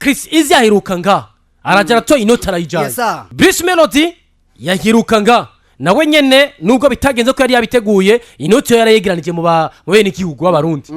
Chris Easy yaheruka nga arajara to inota arayijanye Bruce Melody yaheruka nga nawe nyene nubwo bitagenze ko yari yabiteguye inoti yarayegeranije mu bene igihugu w'abarundi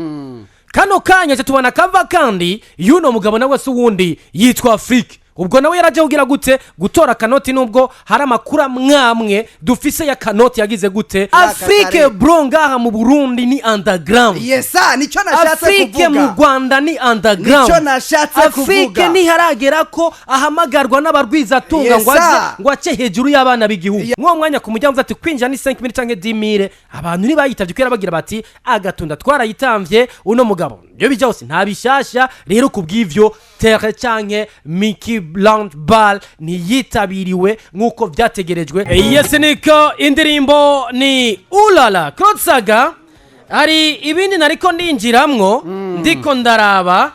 kano kanya tubona kava kandi yuno mugabo nawe se wundi yitwa Afrique ubwo nawe yaraje kugira gute gutora kanoti nubwo hari amakura mwamwe dufise ya kanoti yagize gute Afrique bronga mu Burundi ni underground yesa nico nashatse kuvuga Afrique mu Rwanda ni underground nico nashatse kuvuga Afrique ni haragera ko ahamagarwa n'abarwiza tunga ngo ace hejuru y'abana b'igihugu mwo mwanya ku mujyanzo ati kwinjira ni 5 minutes canke 10,000 abantu ni bayitavye kwera bagira bati agatunda twarayitamvye uno mugabo byo bijose nta bishasha rero kubw'ivyo terre canke Mickey Blanc Ball ni yitabiriwe nkuko vyategerejwe yes niko indirimbo ni ulala Claude Saga hari ibindi nariko ndinjiramwo ndiko ndaraba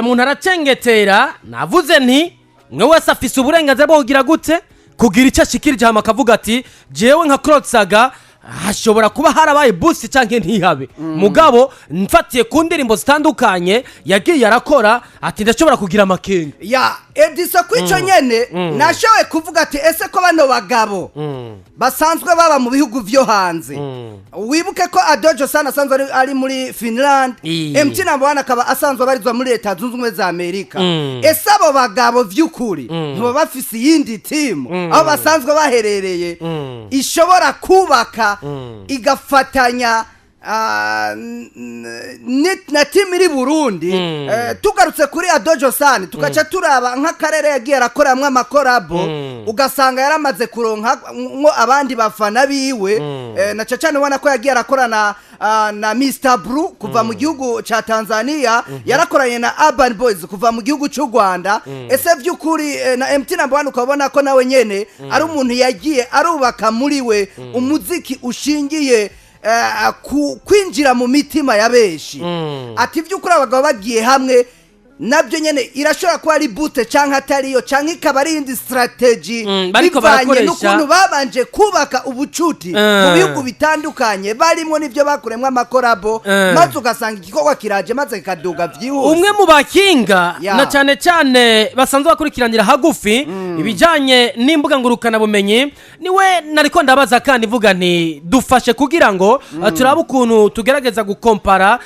muntu aracengetera navuze nti mwe wese afise uburenganzira bwo kugira gute kugira icyo ashikirije hama akavuga ati jewe nka Claude Saga hashobora kuba harabaye boost canke ntihabe mugabo mfatiye ku ndirimbo zitandukanye yagiye arakora ati ndashobora kugira amakenga ya Edisa kwico nyene nashowe kuvuga ati ese ko bano bagabo basanzwe baba mu bihugu vyo hanze wibuke ko Adojo sana asanzwe ari muri Finland MT number 1 akaba asanzwe barizwa muri Leta Zunze Ubumwe za Amerika ese abo bagabo vy'ukuri ntibo bafise yindi team aho basanzwe baherereye ishobora kubaka igafatanya na team iri Burundi tugarutse kuri Adojo San tukaca turaba nk'akarere yagiye arakoramwe amakorabo ugasanga yaramaze kuronka ngo abandi bafana biwe na cacane ubona ko yagiye arakorana na Mr Blue kuva mu gihugu ca Tanzania yarakoranye na Urban Boys kuva mu gihugu cy'u Rwanda ese vy'ukuri na MT number 1 ukabona ko nawe nyene ari umuntu yagiye arubaka muri we umuziki ushingiye kwinjira mu mitima ya beshi ati vy'ukuri abagabo bagiye hamwe nabyo nyene irashobora kuba ari boost canke atariyo canke ikaba ari indi strategy bivanye n'ukuntu babanje kubaka ubucuti mu bihugu bitandukanye barimo n'ivyo bakuremwa amakorabo maze ugasanga igikorwa kiraje maze kikaduga vyihuse umwe mu bakinga na cyane cyane basanzwe bakurikiranira hagufi ibijanye n'imbuga ngurukana bumenyi niwe nariko ndabaza kandi vuga nti dufashe kugira ngo turabe ukuntu tugerageza gukompara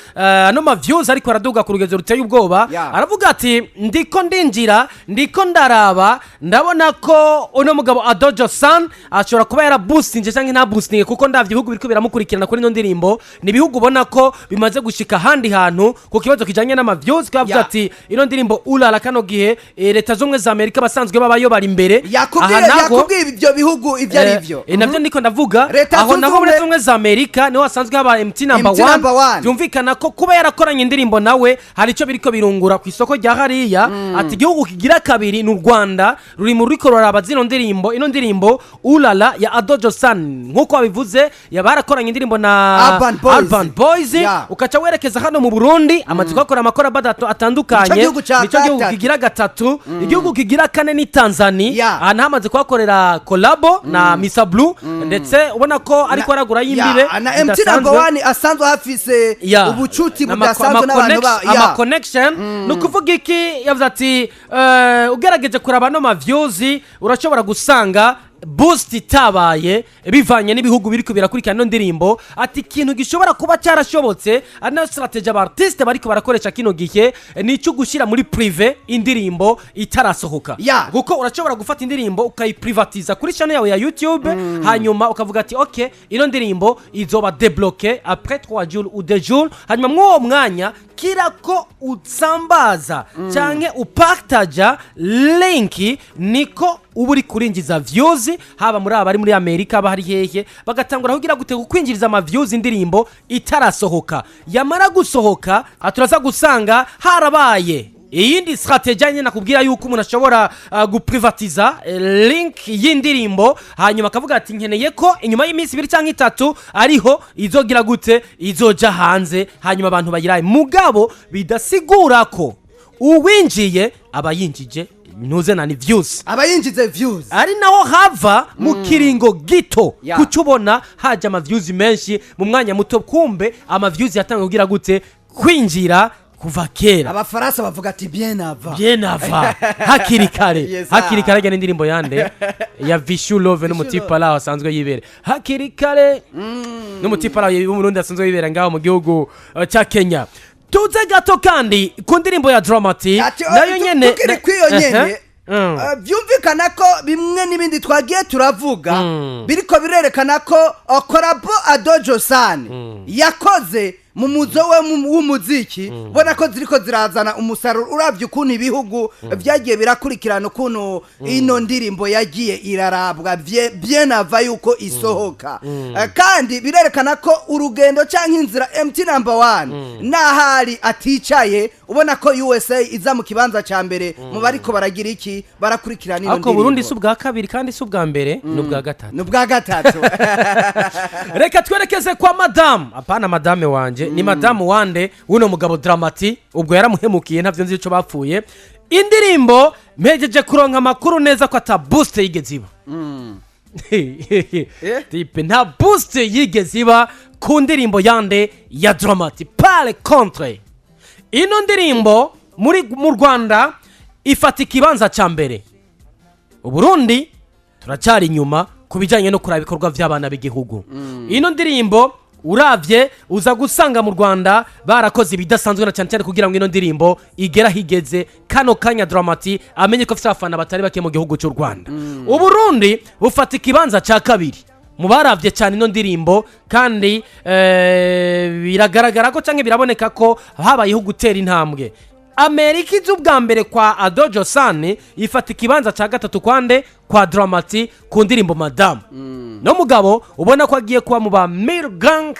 no ma views ariko araduga ku rugezo ruteye ubwoba aravuga ati ndiko ndinjira ndiko ndaraba ndabona ko uno mugabo Adojo San ashobora kuba yara boostinge cyangwa nta boostinge kuko ndavye ibihugu biriko biramukurikirana kuri no ndirimbo ni ibihugu ubona ko bimaze gushika handi hantu ku kibazo kijanye n'ama views kavuga ati ino ndirimbo ulala kano gihe Leta Zunze Ubumwe za Amerika basanzwe babayo bari imbere yakubwiye ibyo bihugu ivyo ari byo navyo ndiko ndavuga aho naho Leta Zunze Ubumwe za Amerika niho asanzwe haba MT number 1 byumvikana ko kuba yarakoranye indirimbo nawe hari ico biriko birungura isoko rya hariya ati igihugu kigira kabiri n'u Rwanda ruri mu rikorora abazino ndirimbo ino ndirimbo ulala ya Adojo San nkuko babivuze yabarakoranye indirimbo na Urban Boys ukaca werekeza hano mu Burundi amatsiko akora amakora badato atandukanye nico gihugu kigira gatatu igihugu kigira kane ni Tanzania anamaze kwakorera collabo na Mr Blue ndetse ubona ko ariko aragura y'imbire na MT number 1 asanzwe hafise ubucuti budasanzwe n'abantu ama connection nukuvuga iki yavuze ati ugerageje kuraba no ma views urashobora gusanga boost itabaye bivanye n'ibihugu biriko birakurikirana no ndirimbo ati ikintu gishobora kuba cyarashobotse ana strategy abartiste bariko barakoresha kino gihe nico gushira muri privé indirimbo itarasohoka guko urashobora gufata indirimbo ukayiprivatiza kuri channel yawe ya YouTube hanyuma ukavuga ati okay ino ndirimbo izoba débloquer après 3 jours ou 2 jours hanyuma mwo mwanya kirako utsambaza canke upartaja link niko uburi kurinjiza views haba muri abari muri Amerika bahari hehe bagatangura kugira gute kwinjiriza ama views indirimbo itarasohoka yamara gusohoka aturaza gusanga harabaye iyindi strategy nyine nakubwira yuko umuntu ashobora guprivatiza link y'indirimbo hanyuma akavuga ati nkeneye ko inyuma y'iminsi 2 cyangwa 3 ariho izogira gute izoja hanze hanyuma abantu bagiraye mugabo bidasigura ko uwinjiye abayinjije nuze nani views abayinjize views ari naho hava mu kiringo gito kucubona haje ama views menshi mu mwanya muto kumbe ama views yatanga kugira gute kwinjira kuva kera abafaransa bavuga ati bien avant hakiri kare Yes, hakiri kare gane indirimbo yande ya Vishu Love n'umutipa laho asanzwe yibera hakiri kare n'umutipa laho y'Umurundi asanzwe yibera ngaho mu gihugu cya Kenya. Tuze gato kandi ku ndirimbo ya Dramati nayo nyene tukiri kwiyo nyene byumvikana ko bimwe n'ibindi twagiye turavuga biriko birerekana ko Korabo Adojo San yakoze mu muzo we w'umuziki bona ko ziriko zirazana umusaruro uravye ukuntu ibihugu vyagiye birakurikirana ukuntu ino ndirimbo yagiye irarabwa bien avant yuko isohoka kandi birerekana ko urugendo canke inzira MT number 1 nahari aticaye ubona ko USA iza mu kibanza ca mbere mu bariko baragira iki barakurikirana ino ndirimbo. Ako Burundi subwa kabiri kandi subwa mbere n'ubwa gatatu reka twerekeze kwa madame apana madame wanje ni madamu wande uno mugabo Dramati ubwo yaramuhemukiye ntavyo nzi ico bapfuye. Indirimbo mejeje kuronka amakuru neza ko ata boost yigeze iba tipe nta boost yigeze iba ku ndirimbo yande ya Dramati pale contre. Ino ndirimbo mu Rwanda ifata ikibanza ca mbere, Uburundi turacari inyuma kubijanye no kuraba ibikorwa by'abana b'igihugu. Ino ndirimbo uravye uza gusanga mu Rwanda barakoze ibidasanzwe na cyane kugira ngo ino ndirimbo igera higeze kano kanya Dramati amenye ko afite abafana batari bake mu gihugu cy'u Rwanda. Uburundi bufata ikibanza ca kabiri mu baravye cyane ino ndirimbo kandi biragaragara ko canke biraboneka ko habayeho gutera intambwe. Amerika iz'ubwa mbere kwa Adojo San ifata ikibanza ca gatatu kwande kwa Dramati ku ndirimbo Madame. No mugabo ubona ko agiye kuba mu ba Mil Gang.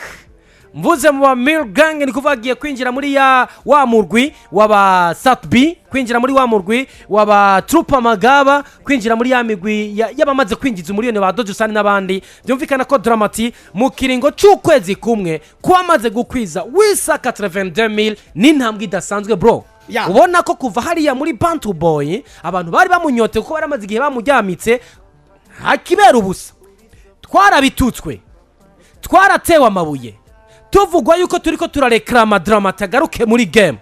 Mvuze mu ba Mil Gang ni kuva agiye kwinjira muri wa murwi w'aba Satbi, kwinjira muri wa murwi w'aba Trupa Magaba, kwinjira muri ya migwi y'abamaze kwinjiza umuriyoni ba Adojo San n'abandi. Byumvikana ko Dramati mu kiringo cy'ukwezi kumwe kwamaze gukwiza wisa 82,000 n'intambwe idasanzwe bro. Ubona ko kuva hariya muri Bantu Boy abantu bari bamunyote kuko baramaze igihe bamujyamitse hakibera ubusa. Twarabitutswe, twaratewe amabuye, tuvugwa yuko turiko turareklama Dramati agaruke muri game.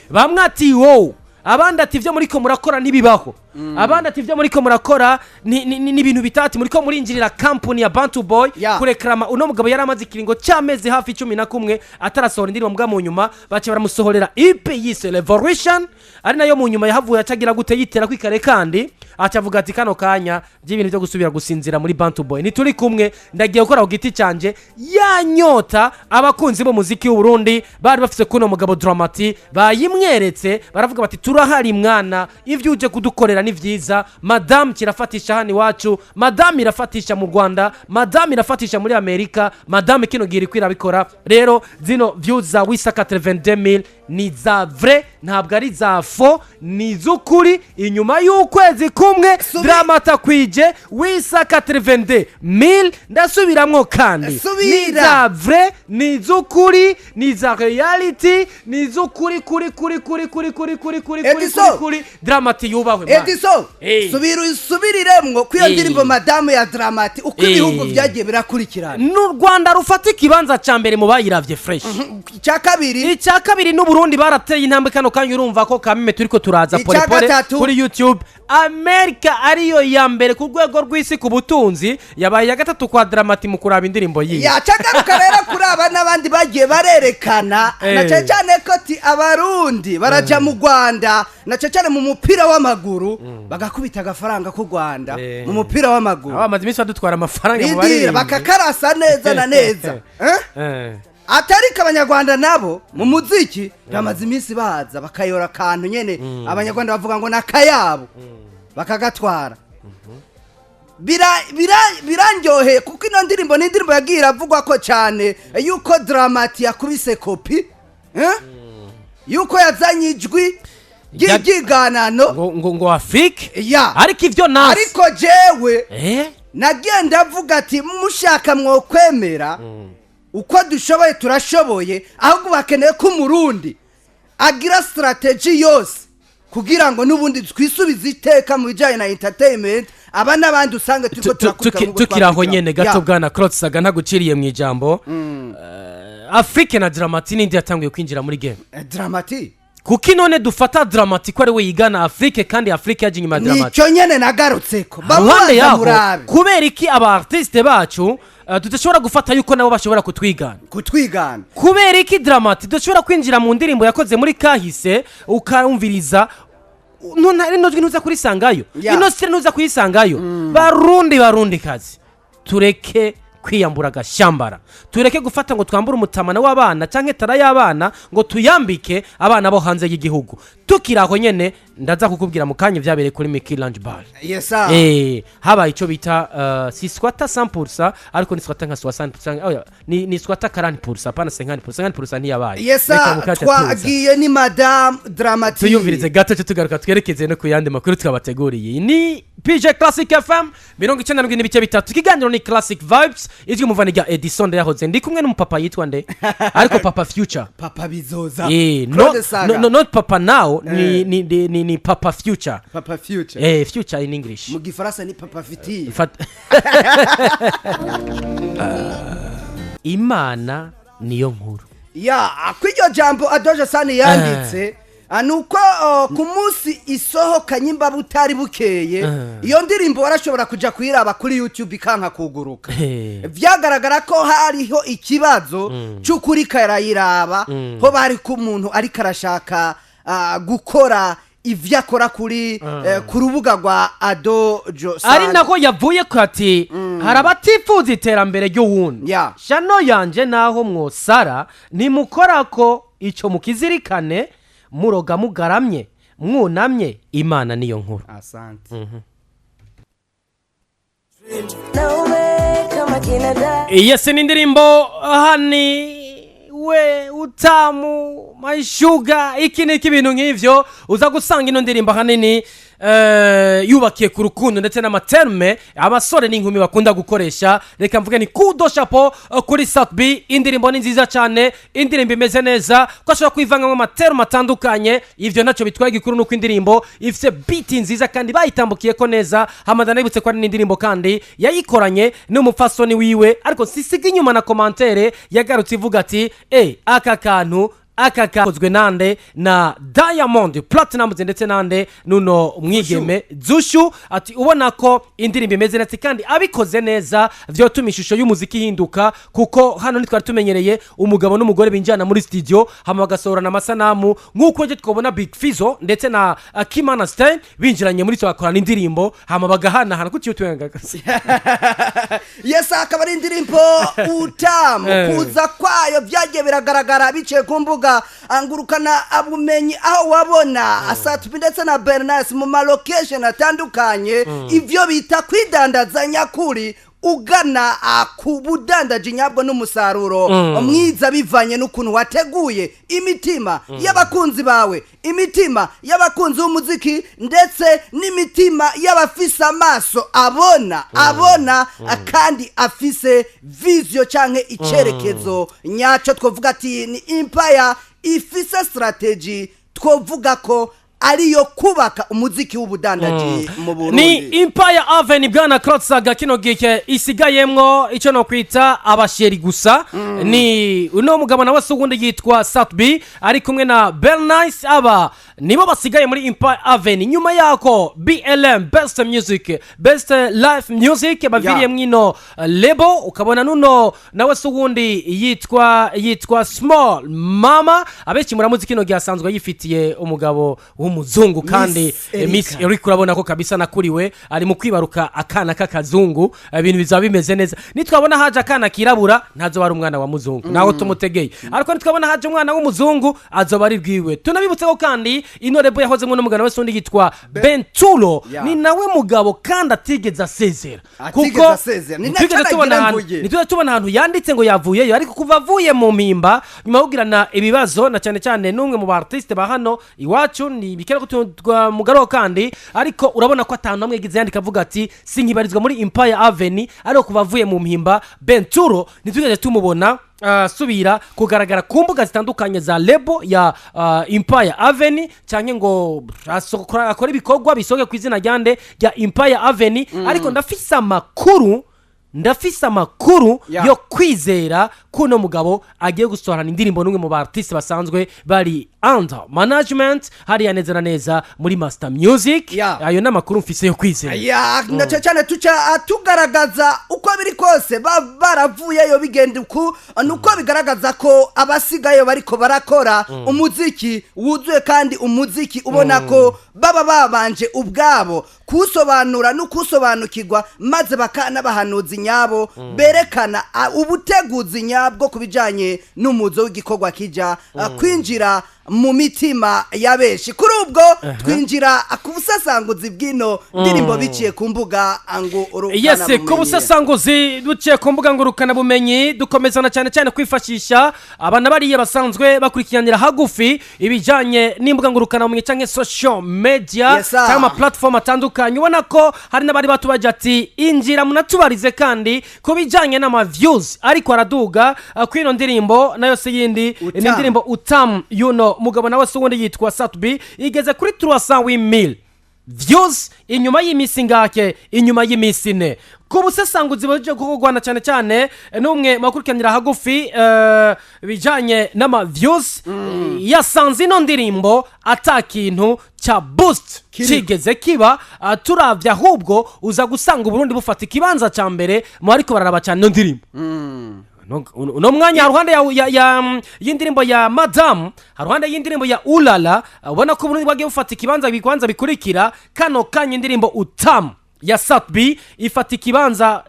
Bamwe ati wow, abandi ati ivyo muriko murakora nibibaho, abandi ati ivyo muriko murakora ni ibintu bitati muriko murinjirira company ya Bantu Boy kureklama. Uno mugabo yaramaze ikiringo cy'amezi hafi 11 atarasohora indirimbo mbwa mu nyuma bace baramusohorera EP yise Revolution ari nayo mu nyuma yahavuye acagira gute yitera kwikare kandi acavuga ati kano kanya by'ibintu byo gusubira gusinzira muri Bantu Boy ni turi kumwe ndagiye gukora ku giti canje yanyota. Abakunzi bo muziki w'u Burundi bari bafise kuno mugabo Dramati bayimweretse baravuga bati turahari mwana ivyo uje kudukorera ni vyiza. Madame kirafatisha hani wacu, Madame irafatisha mu Rwanda, Madame irafatisha muri Amerika, Madame kino giri kwirabikora. Rero zino views za wisa 82,000 ni za vrai ntabwo ari za fo, ni zukuri. Inyuma y'ukwezi kumwe Dramati kwije wisa 82,000 ndasubiramwo kandi ni za vrai, ni zukuri, ni za reality, ni zukuri kuri Dramati yubahwe man. Ediso subiriremwo kwiyo ndirimbo Madame ya Dramati uko ibihugu byagiye birakurikirana. N'u Rwanda rufata ikibanza ca mbere mu bayiravye fresh. Icya kabiri n'u Burundi barateye intambwe kano kanya urumva ko kameme turiko turaza pole kuri YouTube. Amerika ariyo ya mbere ku rwego rw'isi ku butunzi yabaye ya gatatu kwa Dramati mu kuraba indirimbo yiye. Yacagaruka rero kuraba n'abandi bagiye barerekana na cyane ko ti abarundi baraja mu Rwanda na cyane mu mupira w'amaguru bagakubita agafaranga ku Rwanda mu mupira w'amaguru. Abamaze imisi badutwara amafaranga mu bari bakakarasa neza na neza. Atarika abanyarwanda nabo mu muziki bamaze imisi baza bakayora kantu nyene abanyarwanda bavuga ngo nakayabo bakagatwara. Birandyoheye kuko ino ndirimbo ni indirimbo yagiye avugwa ko cyane yuko Dramati yakubise kopi yuko yazanye ijwi ry'iganano ngo afike ariko ivyo nasi ariko jewe nagenda avuga ati mushaka mwo kwemera uko dushoboye turashoboye ahubwo bakeneye ko umurundi agira strategy yose kugira ngo nubundi twisubize iteka mu bijanye na entertainment aba nabandi usange turiko tukiraho nyene gato bwana Claude Saga ntaguciriye mu ijambo. Afrique na Dramati nindi yatanguye kwinjira muri game Dramati kuki none dufata Dramati ko ari we yigana Afrique kandi Afrique yaje nyuma Dramati nicyo nyene nagarutseko bamubaza murabe kubera iki aba artiste bacu tudashobora gufata yuko nabo bashobora kutwigana kubera iki Dramati tudashobora kwinjira mu ndirimbo yakoze muri kahise ukarumviriza none nozwi nuza kurisangayo ino sire nuza kuyisangayo barundi kazi tureke kwiyambura agashambara tureke gufata ngo twambure umutamana w'abana canke tara y'abana ngo tuyambike abana bo hanze y'igihugu tukiraho nyene ndaza kukubwira mu kanya vyabereye kuri Mickey Lounge Bar habaye ico bita si squatter 100% ariko ni squatter nka 60% ni squatter 40% pana 50% ntiyabaye twagiye ni Madame Dramati tuyumvirize gato cyo tugaruka twerekeze no kuyande makuru twabateguriye ni PJ Classic FM 97.3 kiganiro ni Classic Vibes izwi muvani rya Edison yahoze ndi kumwe n'umupapa yitwa nde ariko Papa Future Papa bizoza not Papa now ni Papa Future Future in English mu gifaransa ni Papa Fiti Imana niyo nkuru kwiryo jambo Adoje Sani yanditse anuko ku munsi isohokanye imba butari bukeye iyo ndirimbo warashobora kuja kuyiraba kuri YouTube ikanka kuguruka vyagaragara ko hariho ikibazo cy'ukuri karayiraba ho bari ku muntu ari karashaka gukora ivyo akora kuri ku rubuga rwa Adojo ari nako yavuye ko ati harabatifuza iterambere ry'uwundi shano yanje naho mwosara nimukorako ico mukizirikane muroga mugaramye mwunamye Imana niyo nkuru asante yes ni indirimbo hani we utamu my sugar iki ni ibintu nk'ivyo uza gusanga ino ndirimbo hanini yubakiye ku rukundo ndetse n'amaterme abasore n'inkumi bakunda gukoresha reka mvuge ni kudo chapeau kuri South B indirimbo ni nziza cyane indirimbo imeze neza ko ashobora kwivanga mu materme atandukanye ivyo naco bitwaye gikuru nuko indirimbo ifite beat nziza kandi bayitambukiye ko neza hamadana ibutse ko ari indirimbo kandi yayikoranye n'umufasoni wiwe ariko sisiga inyuma na commentaire yagarutse ivuga ati aka kantu akakozwe nande na Diamond Platinum ndetse nande nuno mwigeme Zushu ati ubona ko indirimbo imeze neza kandi abikoze neza vyotuma ishusho y'umuziki hinduka kuko hano nitwari tumenyereye umugabo n'umugore binjana muri studio hama bagasohorana amasanamu nkuko je twabona Big Fizzo ndetse na Kimana Stein binjiranye muri twakorana indirimbo hama bagahana kuki utwengagase akaba ari indirimbo utamu kuza kwayo byagiye biragaragara biciye ku mbuga angurukana abumenyi aho wabona Asatubi ndetse na Bernas mu location atandukanye ivyo bita kwidandaza nyakuri ugana ku budandaji nyabwo n'umusaruro mwiza bivanye n'ukuntu wateguye imitima y'abakunzi bawe imitima y'abakunzi b'umuziki ndetse n'imitima y'abafisa amaso abona kandi afise vision canke icerekezo nyaco twovuga ati ni Empire ifise strategy twovuga ko ariyo kubaka umuziki w'ubudandaji mu Burundi ni Empire Avenue bwana Klotsaga kino gike isigayemwo ico no kwita abasheri gusa ni uno mugabo nawe sugundi yitwa South B ari kumwe na Bernice aba nibo basigaye muri Empire Avenue nyuma yako BLM Best Music Best Life Music baviriye mwino label ukabona nuno nawe sugundi yitwa Small Mama abechi muramuzi kino giasanzwe yifitiye umugabo umuzungu kandi Miss Eric urabona ko kabisa nakuriwe ari mu kwibaruka akana k'akazungu ibintu bizaba bimeze neza nitwabona haje akana kirabura ntazo bari umwana wa muzungu naho tumutegeye ariko nitwabona haje umwana w'umuzungu azoba ari bwiwe tunabibutse ko kandi ino rebo yahoze ngo n'umugana wese undi yitwa Bentulo ni nawe mugabo kandi atigeze asezera kuko nitwe tubona ahantu yanditse ngo yavuyeyo ariko kuva avuye mu mpimba nyuma kugirana ibibazo na cyane n'umwe mu artiste ba hano iwacu ni bikera ko mugaro kandi ariko urabona ko atanu namwe gize yandika avuga ati sinkibarizwa muri Empire Avenue ariko kuva avuye mu mpimba Bentulo nitugeze tumubona subira kugaragara ku mbuga zitandukanye za label ya Empire Avenue cyangwa ngo akora ibikorwa bisoge ku izina ryande rya Empire Avenue ariko ndafisa makuru ndafise amakuru Yeah. yo kwizera kuno mugabo agiye gusohorana indirimbo n'umwe mu bartiste basanzwe bari under management hariya neza na neza muri Master Music. Yeah. Ayo n'amakuru mfise yo kwizera. ndace cyane tugaragaza uko biri kose baravuyeyo bigenda uku nuko bigaragaza ko abasigaye bariko barakora umuziki wuzuye kandi umuziki ubona ko baba babanje ubwabo kusobanura no kusobanukirwa maze bakana bahanuzi nyabo berekana ubuteguzi nyabwo kubijanye n'umuzo w'igikorwa kija kwinjira mu mitima yabeshi kuri ubwo twinjira ku busasanguzi bw'ino ndirimbo biciye ku mbuga ngo urukana bumenyi. Ku busasanguzi duciye ku mbuga ngo urukana bumenyi dukomezana cyane kwifashisha abana bariye basanzwe bakurikiranira hagufi ibijanye n'imbuga ngo urukana bumenyi canke social media cyangwa platform atandukanye ubona ko hari n'abari batubaje ati injira munatubarize kandi ku bijanye n'ama views ariko araduga kwino ndirimbo nayo se yindi ni ndirimbo Utam yuno mugabo nawe se wundi yitwa Satbi igeze kuri 300,000 views inyuma y'imisi ngake inyuma y'imisi ne ku busesanguzi baje kugwana cyane n'umwe makurikanira hagufi bijanye n'ama views yasanze ino ndirimbo atakintu cha boost kigeze kiba turavya ahubwo uza gusanga Burundi bufata ikibanza ca mbere mu ariko bararaba cyane ino ndirimbo. No mwanya haruhande y'indirimbo ya Madam haruhande y'indirimbo ya Ulala ubona ko Burundi bagiye bufata ikibanza bikwanza bikurikira kano kanya indirimbo Utam ya Satbi ifata ikibanza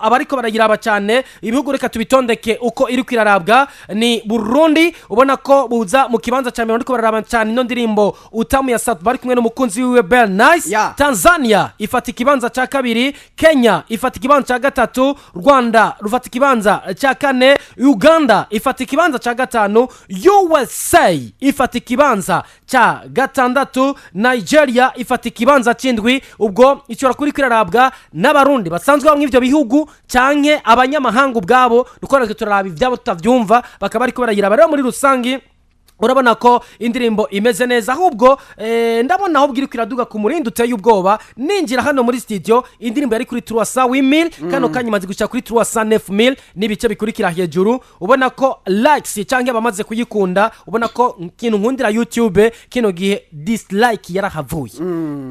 abariko baragiraba cyane ibihugu reka tubitondeke uko iri kwirarabwa ni Burundi ubona ko buza mu kibanza cyane ariko bararaba cyane no ndirimbo Utamu ya Satbi bari kumwe n'umukunzi wiwe Bell Nice. Tanzania ifata ikibanza cya kabiri, Kenya ifata ikibanza cya gatatu, Rwanda rufata ikibanza cya kane, Uganda ifata ikibanza cya gatanu, USA ifata ikibanza cya gatandatu, Nigeria ifata ikibanza cy'indwi. Ubwo icyo kuri kwirarabwa n'abarundi basanzwe bamwe ivyo bihugu canke abanyamahanga ubwabo nuko turaraba ivyabo tutavyumva bakaba ariko baragira bare muri rusangi. Urabona ko indirimbo imeze neza ahubwo ndabona aho bwiri kwiraduga ku murindi uteye ubwoba ninjira hano muri studio indirimbo yari kuri 300,000 kano kanyimaze gushika kuri 309,000 nibice bikurikira hejuru ubona ko likes canke abamaze kuyikunda ubona ko kintu nkundira YouTube kino gihe dislike yarahavuye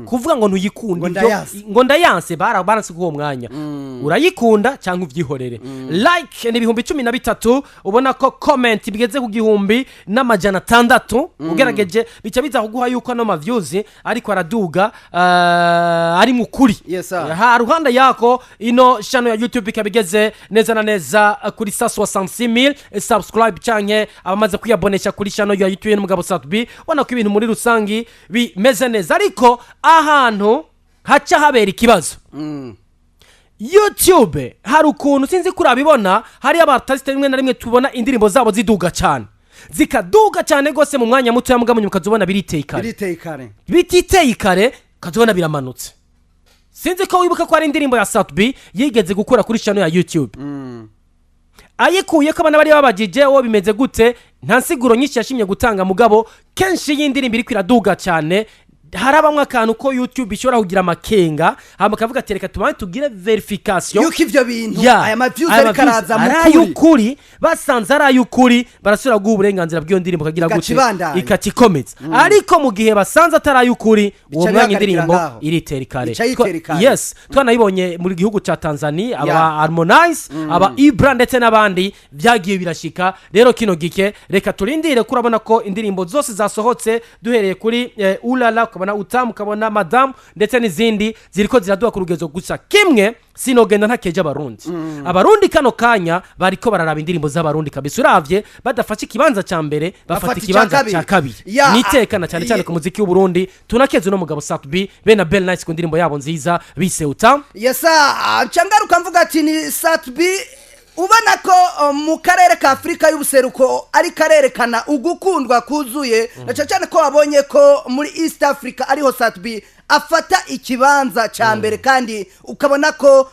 kuvuga ngo ntuyikunde ngo ndayanse baranse kuwo mwanya urayikunda canke uvyihorere like ni 13,000 ubona ko comment bigeze ku gihumbi n'amajana 6 ugerageje bica biza kuguha yuko no ma views ariko araduga ari mukuri. Ha ruhanda yako ino channel ya YouTube ikabigeze neza na neza kuri 66,000 subscribe canke abamaze kuyabonesha kuri channel ya YouTube n'umugabo Satbi wana ko ibintu muri rusangi bimeze neza ariko ahantu haca habera ikibazo. YouTube hari ukuntu sinzi kurabibona hari abartiste rimwe na rimwe tubona indirimbo zabo ziduga cyane zikaduga cyane gose mu mwanya muto ya mugamunyu mukazobona biriteye kare kazobona biramanutse. Sinzi ko wibuka ko ari indirimbo ya Satbi yigeze gukora kuri channel ya YouTube ayikuye ko abana bari babajije wo bimeze gute nta nsiguro nyinshi yashimye gutanga mugabo kenshi y'indirimbo iri kwiraduga cyane harabamwe akantu ko YouTube ishobora kugira amakenga hama kavuga tereka tumane tugire verification yuko ivyo bintu aya ma views ari karaza mukuri basanze ari ayukuri barasubira guha uburenganzira bw'iyo ndirimbo kagira gute ikacikomeza ariko mu gihe basanze atari ayukuri uwo mwanya indirimbo iritera kare. Yes twanayibonye muri gihugu ca Tanzania aba Harmonize aba Ibra ndetse n'abandi byagiye birashika rero kino gike reka turindire kurabona ko indirimbo zose zasohotse duhereye kuri Ulala kabona Utamu kabona Madam ndetse n'izindi ziriko ziraduka ku rugezo gusa kimwe sinogenda ntakeje abarundi kano kanya bariko bararaba indirimbo z'abarundi kabisa uravye badafasha ikibanza ca mbere bafata ikibanza ca kabiri nitekana cyane ku muziki w'u Burundi tunakeze no mugabo Satbi bena Bell Nice ku ndirimbo yabo nziza bise Utam. Changaruka mvuga ati ni Satbi ubona ko mu karere ka Afrika y'ubuseruko ari karerekana ugukundwa kuzuye cyane ko wabonye ko muri East Africa ariho Satbi afata ikibanza ca mbere kandi ukabona ko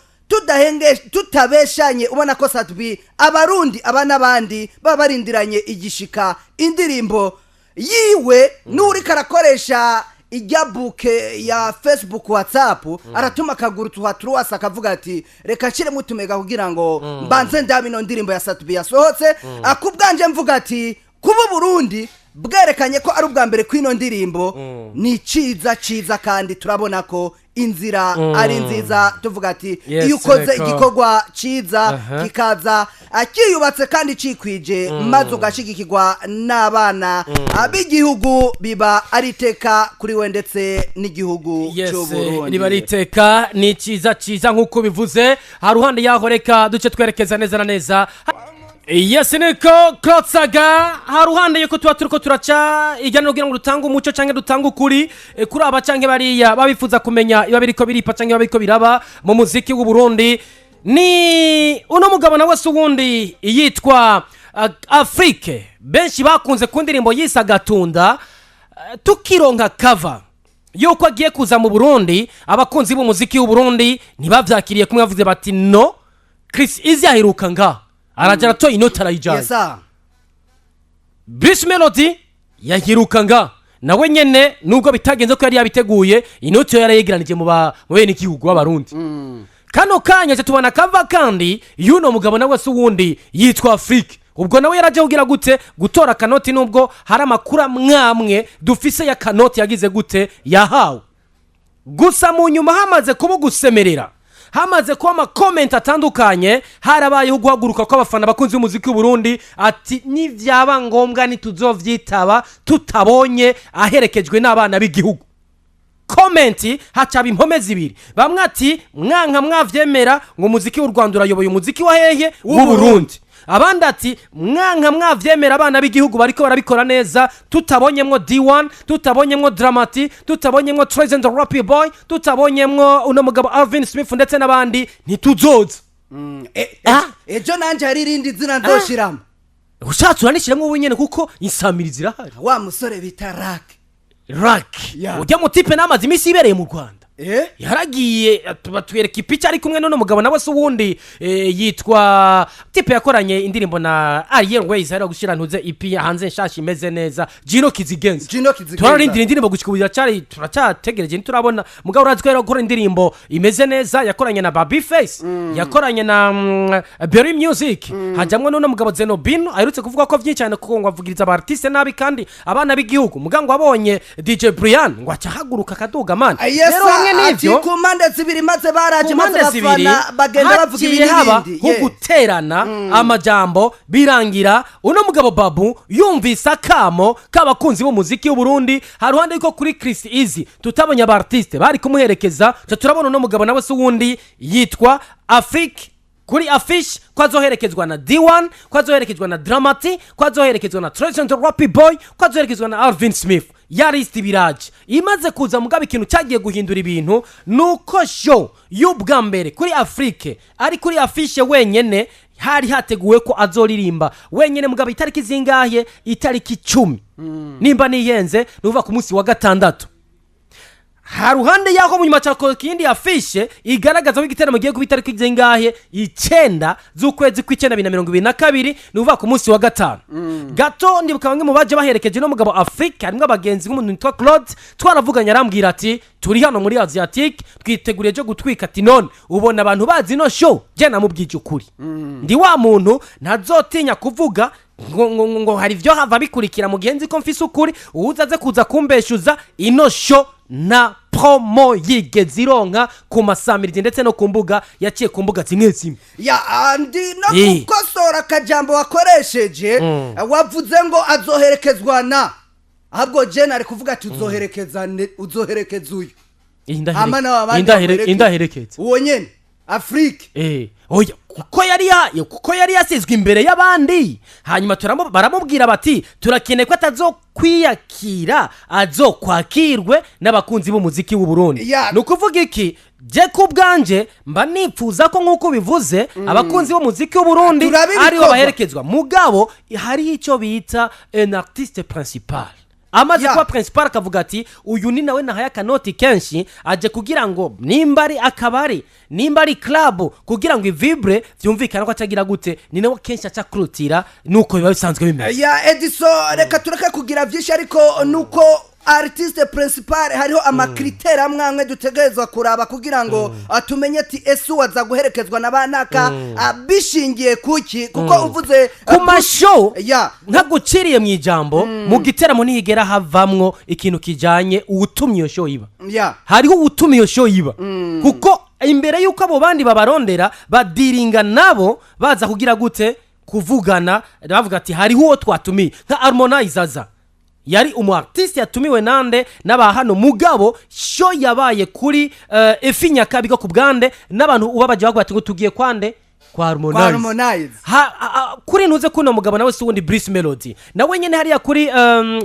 tutabeshanye ubona ko Satbi abarundi abana bandi babarindiranye igishika indirimbo yiwe nuri karakoresha ijya buke ya Facebook WhatsApp aratuma akaguru tuhatruwasa akavuga ati reka nshire mutumega kugira ngo mbanze ndabino ndirimbo ya Satubi yasohotse akubwanje mvuga ati kuba Burundi bwerekanye ko ari ubwa mbere kwino ndirimbo ni ciza kandi turabona ko inzira ari nziza tuvuga ati iyo ukoze igikorwa ciza kikaza akiyubatse kandi cikwije maze ugashigikirwa n'abana abigihugu biba ari teka kuri we ndetse n'igihugu cyo Burundi riba riteka ni ciza nkuko bivuze haruhande yaho reka duce twerekeza neza na neza. Yes niko Klotsaga haruhande yuko tuba turiko turaca ijyana kugira ngo dutanga umuco canke dutanga ukuri kuri aba canke bariya babifuza kumenya iba biriko biripa canke biriko biraba mu muziki w'u Burundi. Ni uno mugabo nawe suwundi yitwa Afrique benshi bakunze ku ndirimbo yisa Gatunda tukironka cover yuko agiye kuza mu Burundi abakunzi b'umuziki w'u Burundi ntibavyakiriye kumwe bavuze bati no Chris Easy aheruka nga arajara to inota arayijanye. Yes sir. Bruce Melody yahiruka nga nawe nyene nubwo bitagenze ko yari yabiteguye inota yarayegeranije mu bene igihugu b'abarundi. Kano kanya tubona kava kandi yuno mugabo nawe suwundi yitwa Afrique ubwo nawe yaraje kugira gute gutora kanoti nubwo hari amakuru mwamwe dufise ya kanoti yagize gute yahawe gusa mu nyuma hamaze kuba gusemerera hamaze kuba ama-comment atandukanye harabayeho guhaguruka kw'abafana bakunzi b'umuziki w'u Burundi ati nivyaba ngombwa ntituzovyitaba tutabonye aherekejwe n'abana b'igihugu. Komenti hacaba impome zibiri bamwe ati mwanka mwavyemera ngo umuziki w'u Rwanda urayoboye umuziki wa hehe w'u Burundi abandi ati mwanka mwavyemera abana b'igihugu bariko barabikora neza tutabonyemwo D1 tutabonyemwo Dramati tutabonyemwo Treasure and the Rappy Boy tutabonyemwo uno mugabo Alvin Smith ndetse n'abandi ntituzoza. Ejo nanje hari irindi zina ndoshiramo ushatse uranishiramo ubunyene kuko insamirizi irahari wa musore bita Rack ujya mu tipe n'amazi imisi ibereye mu Rwanda yaragiye batwereka ipica ari kumwe n'uno mugabo nawe suwundi yitwa tipe yakoranye indirimbo na Ariel Ways ari gushira ntuze ipi hanze nshasha imeze neza Gino Kizigenza turarindira indirimbo gushikubira cyari turacyategereje nturabona mugabo uraziko yarakora indirimbo imeze neza yakoranye na Babyface yakoranye na Berry Music hajamwe n'uno mugabo Zenobino aherutse kuvuga ko vyinshi cyane kuko ngo avugiriza aba artiste nabi kandi abana b'igihugu mugango abonye DJ Brian ngo acahaguruka kaduga man ati kumande zibiri maze baraje maze bafana bagenda bavuga ibindi guterana amajambo birangira uno mugabo Babu yumvise akamo k'abakunzi b'umuziki w'u Burundi haruhande yuko kuri Chris Easy tutabonye aba artiste bari kumuherekeza turabona uno mugabo nawe suwundi yitwa Afrique kuri affiche kwazoherekezwa na D1 kwazoherekezwa na Dramati kwazoherekezwa na Treasure and the Rappy Boy kwazoherekezwa na Alvin Smith yaristi biraje imaze kuza mugabe ikintu cyagiye guhindura ibintu nuko show y'ubwa mbere kuri Afrique ari kuri affiche wenyene hari hateguwe ko azoririmba wenyene mugabe itariki zingahe itariki 10 nimba niyenze nuva ku munsi wa gatandatu haruhande yako mu nyuma cyako kindi afishe igaragaza ko igiteramo giye kubitariki zingahe 9 z'ukwezi kw'icenda 2022 nuva ku munsi wa gatanu gato ndibuka bamwe mu baje baherekeje no mugabo Afrique harimwe abagenzi nk'umuntu witwa Claude twaravuganye arambwira ati turi hano muri Asiatique twiteguriye cyo gutwika ati none ubona abantu bazi no show je namubwije ukuri ndi wa muntu ntazotinya kuvuga ngo hari vyo hava bikurikira mugenzi ko mfise ukuri uzaze kuza kumbeshuza ino show na promo yigeze ironka ku masamirije ndetse no ku mbuga yaciye ku mbuga zimwe zimwe ya andi no kukosora akajambo wakoresheje wavuze ngo azoherekezwa na ahubwo Jane ari kuvuga ati uzoherekeza uyu indaherekeza uwo nyene Afrique oya kuko yari yasizwe imbere y'abandi hanyuma baramubwira bati turakeneye ko atazokwiyakira azokwakirwe n'abakunzi b'umuziki w'u Burundi nukuvuga iki je kubganje mba nipfuza ko nkuko bivuze abakunzi b'umuziki w'u Burundi ari bo baherekezwa mugabo hari icyo bita un artiste principal amaze kuba principal akavuga ati uyu ni nawe nahaye akanoti kenshi aje kugira ngo nimba ari akabari nimba ari club kugira ngo ivibre vyumvikana ko atagira gute ni nawe kenshi acakrutira nuko biba bisanzwe bimeze ya Edison reka tureke kugira vyinshi ariko nuko artiste principal hariho amakriteri amwe dutegerezwa kuraba kugira ngo tumenye ati ese waza guherekezwa n'abanaka bishingiye kuki kuko uvuze ku mashow ya ntabwo uciriye mu ijambo mu giteramo ntiyigera havamwo ikintu kijanye uwutumye iyo show iba ya hariho uwutumye iyo show iba kuko imbere y'uko abo bandi babarondera badiringa nabo baza kugira gute kuvugana bavuga ati hariho uwo twatumiye nka Harmonize aza yari umu artiste yatumiwe nande n'aba hano mugabo show yabaye kuri Efi Nyakabiga ku bwande n'abantu ubabaje bavuga ati ngo tugiye kwande kwa Harmonize kuri ntuze kuno mugabo nawe si wundi Bruce Melody nawe nyene hariya kuri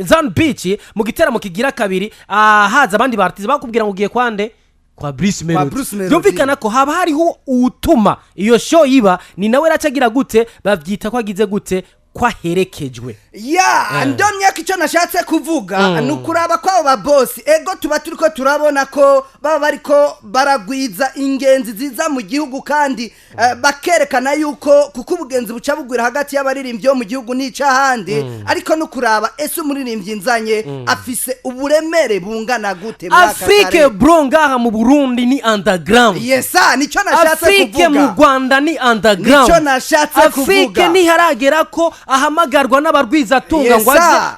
Zan Beach mu giteramo kigira kabiri haza abandi ba artiste bakubwira ngo ugiye kwande kwa Bruce Melody byumvikana ko haba hariho utuma iyo show yiba ni nawe racagira gute bavyita ko agize gute kwaherekejwe ya ndomye kico nashatse kuvuga nukuraba kwabo ba boss ego tuba turiko turabona ko baba bariko baragwiza ingenzi ziza mu gihugu kandi bakerekana yuko kuko ubugenzi buca bugwira hagati y'abaririmbyi mu gihugu nica handi ariko nukuraba ese umuririmbyi nzanye afise uburemere bungana gute Afrique bro ngaha mu Burundi ni underground yesa nico nashatse kuvuga Afrique mu Rwanda ni underground nico nashatse kuvuga Afrique ni haragera ko ahamagarwa n'abarwiza tunga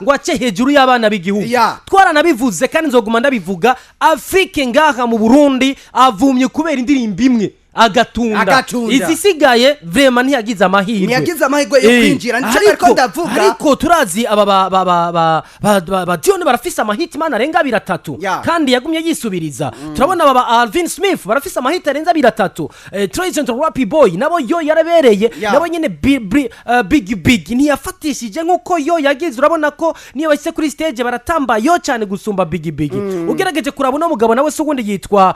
ngo ace hejuru y'abana b'igihugu twaranabivuze kandi nzoguma ndabivuga Afrique ngaha mu Burundi avumye kubera indirimbo imwe agatunda izisigaye vraiment ntiyagize amahirwe yo kwinjira ariko ndavuga ariko turazi aba Dion barafise amahit man arenga 3 kandi yagumye yisubiriza turabona aba Alvin Smith barafise amahit arenga 3 Treasure Rap Boy nabo yo yarabereye nabo nyene big ntiyafatishije nkuko yo yagize urabona ko niyo bashyize kuri stage baratamba yo cyane gusumba big ugerageje kurabona umugabo nawe se ugundi yitwa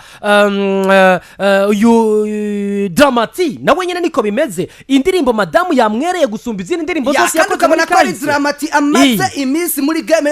Dramati nawe nyene niko bimeze indirimbo madamu yamwereye gusumba izindi ndirimbo zose yakoze muri Kari Dramati amaze iminsi muri game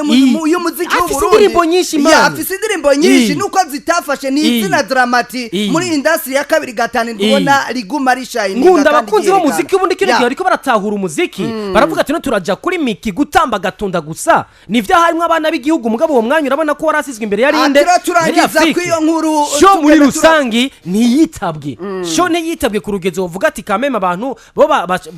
y'umuziki w'u Burundi indirimbo nyinshi man afise indirimbo nyinshi nuko zitafashe ni izina Dramati muri industry ya kabiri gatanu ndibona riguma rishine ngunda abakunzi b'umuziki ubundi kino gihe ariko baratahura umuziki baravuga ati no turaja kuri Miki gutamba gatunda gusa nivyo harimwe abana b'igihugu mugabo uwo mwanya urabona ko warasizwe imbere yari inde turangiza kwiyo nkuru sho muri rusangi niyitabwe sho ntiyitabwe ku rugezo uvuga ati kameme abantu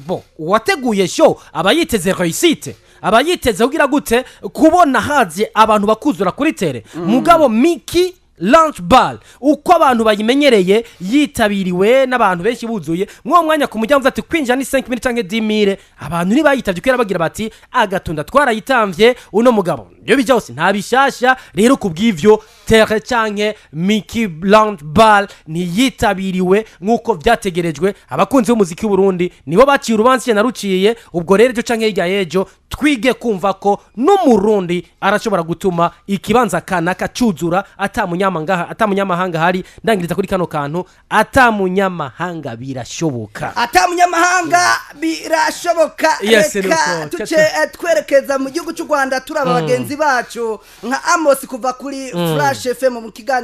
bo wateguye sho abayiteze réussite abayiteze ugira gute kubona haje abantu bakuzura kuri tere mugabo Miki Launch Ball uko abantu bayimenyereye yitabiriwe n'abantu benshi buzuye mwo mwanya ku mujya ati kwinjira ni 5 minutes canke 10 abantu nibayitavye kwera bagira bati agatunda twarayitamvye uno mugabo byo bijose nta bishasha rero kubw'ivyo tere canke Miki Launch Ball ni yitabiriwe nkuko vyategerejwe abakunzi b'umuziki w'u Burundi nibo baciye urubanza naruciye ubwo rero cyo canke hirya yejo twige kumva ko n'umurundi arashobora gutuma ikibanza kanaka cuzura atamunyamahanga hari ndangiriza kuri kano kantu atamunyamahanga birashoboka reka tuce twerekeza mu gihugu cy'u Rwanda turaba bagenzi bacu nka Amos kuva kuri Flash FM mu kiganiro